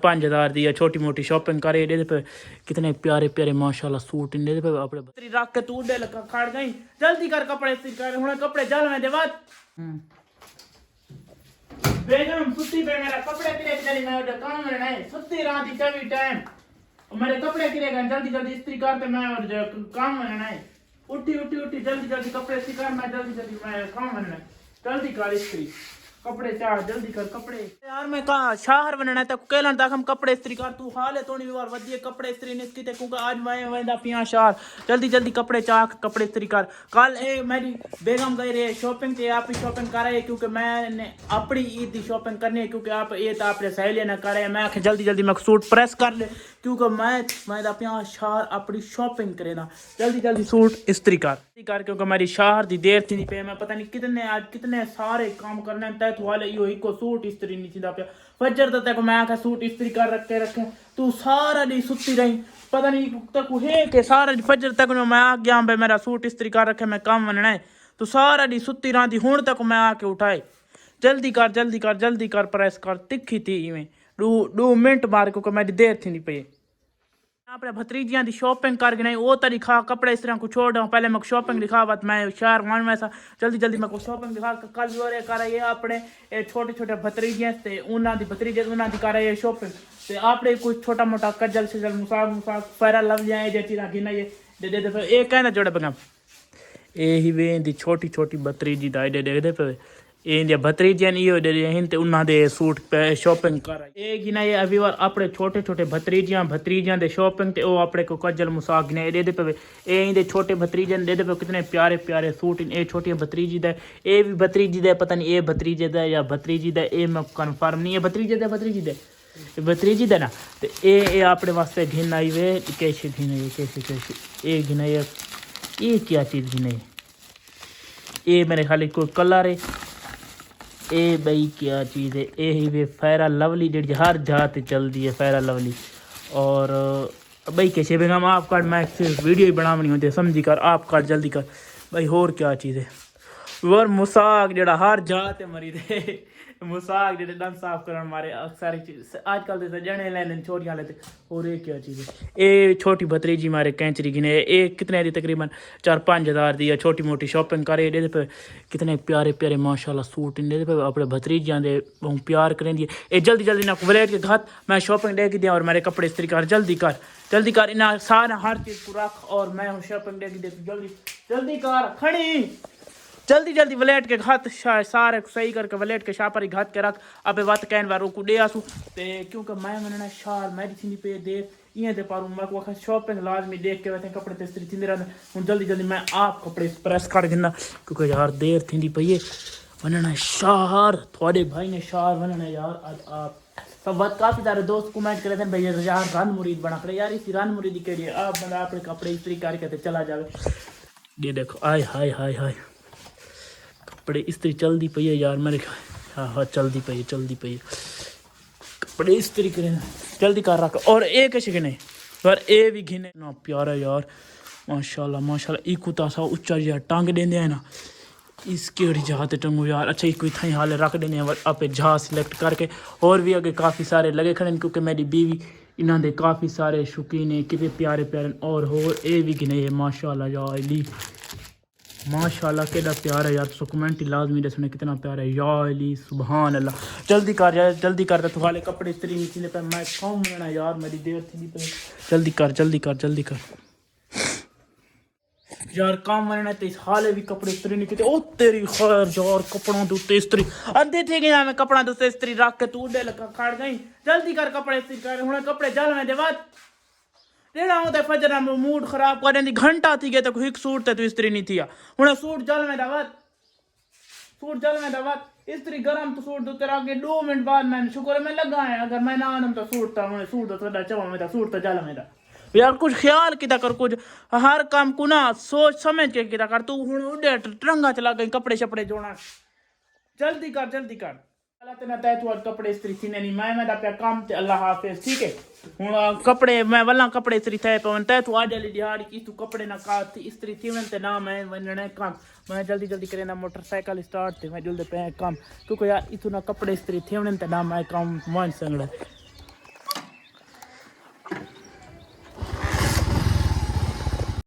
5,000 दी छोटी मोटी शॉपिंग करे दे पे कितने प्यारे प्यारे माशाल्लाह सूट इन दे पे अपने बतरी रख के तू डे लगा खड़ गई जल्दी कर कपड़े इस्त्री कर हुन कपड़े जल में दे बात बेगम सुती पे मेरा कपड़े किरे चली मैं उधर काम में नहीं सुती रात चवी टाइम मेरे कपड़े किरे गए जल्दी जल्दी इस्त्री कर ते मैं और काम में नहीं उठी उठी उठी जल्दी जल्दी कपड़े इस्त्री कर मैं जल्दी जल्दी मैं काम में नहीं जल्दी कर इस्त्री कपड़े चाह जल्दी कर कपड़े यार मैं कहा शहर बनना है केलन तक हम कपड़े इस्त्री कर तू हाले तो नहीं बार वधिए कपड़े इस्त्री नहीं की क्योंकि आज मैं वेंदा पिया शहर जल्दी जल्दी कपड़े चाह कपड़े इस्त्री कर कल ए मेरी बेगम गई रे शॉपिंग ते आप ही शॉपिंग कर रहे क्योंकि मैंने अपनी ईद की शॉपिंग करनी है क्योंकि आप ये तो अपने सहेलियां ने करे मैं आखे जल्दी जल्दी मैं सूट प्रेस कर ले क्योंकि मैं पिया शहर अपनी शॉपिंग करे ना जल्दी जल्दी सूट इस्त्री कर क्योंकि मेरी शहर दी देर थी पे मैं पता नहीं कितने आज कितने सारे काम करने तय वाले यो इको सूट इस्त्री नहीं थी पे फजर तक मैं आखा सूट इस्त्री कर रखे तू सारा दी सुती रही पता नहीं तक है के सारा फजर तक मैं आ गया भाई मेरा सूट इस्त्री कर रखे मैं काम बनना है तू सारा दी सुती रही हुण तक मैं आके उठाए जल्दी कर प्रेस कर तिखी थी इवें 2 मिनट मार क्योंकि मेरी देर थी नहीं पे अपने भतीजियां की शॉपिंग कर गए वो तो दिखा कपड़े इस तरह को छोड़ दूँ पहले मैं शॉपिंग दिखा बात मैं शहर मान में ऐसा जल्दी जल्दी मैं शॉपिंग दिखा कल भी और कर ये अपने छोटे छोटे भतीजियां से उन्होंने भतीजे उन्होंने कर ये शॉपिंग तो आपने कुछ छोटा मोटा कजल शजल मुसाक फेरा लव जाए जे चीज़ गिना ये दे कहना जोड़े बगम यही वे दी छोटी छोटी भतीजी दा दे पे इंडिया भतीजियां इो दे उन्होंने सूट पे शॉपिंग कर ये गिना ये अभी बार अपने छोटे छोटे भतीजियां दे शॉपिंग ते अपने को कजल मुसाक गिना दे पे ये इंदे छोटे भतीजियां दे पे कितने प्यारे प्यारे सूट इन छोटी भतीजी दे ये भी भतीजी दे पता नहीं ये भतीजे दे या भतीजी दे ये मैं कन्फर्म नहीं है भतीजी दे ना तो ये अपने वास्ते घिन आई वे कैसे घिन ये घिना ये क्या चीज़ घिने ये मेरे खाली कोई कलर है ए बई क्या चीज़ है यही वे फेरा लवली जी हर जात चलती है फेरा लवली और बई कैसे बेगम आप कार्ड मैं सिर्फ वीडियो ही बनावनी होती है समझी कर आप कार्ड जल्दी कर भाई होर क्या चीज़ है और मुसाक जड़ा हर जात मरी दे मुसाक जड़े दंद साफ करन मारे सारी चीज़ आजकल तो जने लेने छोटियाँ लेते और ये क्या चीज़ है ये छोटी भतीजी मारे कैंचरी गिने ये कितने दी तकरीबन 4-5 हज़ार दी छोटी मोटी शॉपिंग करे दे पे कितने प्यारे प्यारे माशाल्लाह सूट इन दे पे अपने भतीजियां दे प्यार करें दिए ये जल्दी जल्दी ना वलेट के घात मैं शॉपिंग दे के दिया और मेरे कपड़े इस्त्री कर जल्दी कर इना सारा हर चीज़ को रख और मैं शॉपिंग दे के दे जल्दी कर खड़ी जल्दी वलेट के घात सारे सही करके वलेट के शापर ही घात के रख अबे बात कहन बार को दे आसू ते क्योंकि मैं मनना शार मेडिसिन पे दे इं दे पारूँ मैं को शॉपिंग लाजमी देख के वैसे कपड़े इस्त्री थी रहने हूँ जल्दी मैं आप कपड़े प्रेस कर गिना क्योंकि यार देर थी पई है वनना शार थोड़े भाई ने शार वनना यार आज आप सब बात काफ़ी सारे दोस्त कमेंट करे थे भैया यार रन मुरीद बना करे यार इसी रन मुरीदी के लिए आप बंदा अपने कपड़े इस्त्री करके चला जाए ये देखो आय हाय कपड़े इस्त्री चलती पई है यार मेरे हाँ चलती पई है कपड़े इस्त्री करें जल्दी कर रख और एक घिने पर ए भी घिने ना प्यारा यार माशाल्लाह इको सा उच्चा यार टांग देंगे है ना इसके जहाँ टंगू यार अच्छा इको इतना ही हाल रख देने आप जहाँ सिलेक्ट करके और भी आगे काफ़ी सारे लगे खड़े क्योंकि मेरी बीवी इन्होंने काफ़ी सारे शौकीन है कितने प्यारे और ये भी गिने माशाल्लाह यार ली माशाल्लाह केड़ा प्यार है यार तो कमेंट लाजमी दसने कितना प्यार है या अली सुभान अल्लाह जल्दी कर तू हाले कपड़े इस्त्री नहीं पे मैं कौन लेना यार मेरी देर थी पे जल्दी कर यार काम बनना तो हाले भी कपड़े इस्त्री नहीं की ओ तेरी खैर यार कपड़ों दे उत्ते इस्त्री अंधे थे गया मैं कपड़ा दे इस्त्री रख के तू डे लगा खड़ गई जल्दी कर कपड़े इस्त्री कर हुन कपड़े जल में दे बात तेरा होता फजर में मूड खराब कर दी घंटा थी गया तो एक सूट ते तू इस्त्री नहीं थी हूँ सूट जल में दावत इस्त्री गरम तो सूट दो तेरा आगे 2 मिनट बाद मैंने शुक्र मैं लगा है अगर मैं ना आनम तो सूट था मैंने सूट तो चवा में था सूट तो जल में था यार कुछ ख्याल किता कर कुछ हर काम को ना सोच समझ के किता कर तू हूँ उड़े टरंगा चला गई कपड़े शपड़े जोड़ा जल्दी कर अल्लाह तेना तय तू आज कपड़े इस्त्री थी नहीं मैं पे काम ते अल्लाह हाफिज ठीक है हूँ कपड़े मैं वल्ला कपड़े इस्त्री थे पवन तय तू आज वाली दिहाड़ी की तू कपड़े ना का इस्त्री थी ते ना मैं वनने काम मैं जल्दी करे ना मोटरसाइकिल स्टार्ट थे मैं जल्दी पे काम क्योंकि यार इतु ना कपड़े इस्त्री थे ते ना मैं काम मान संगड़ा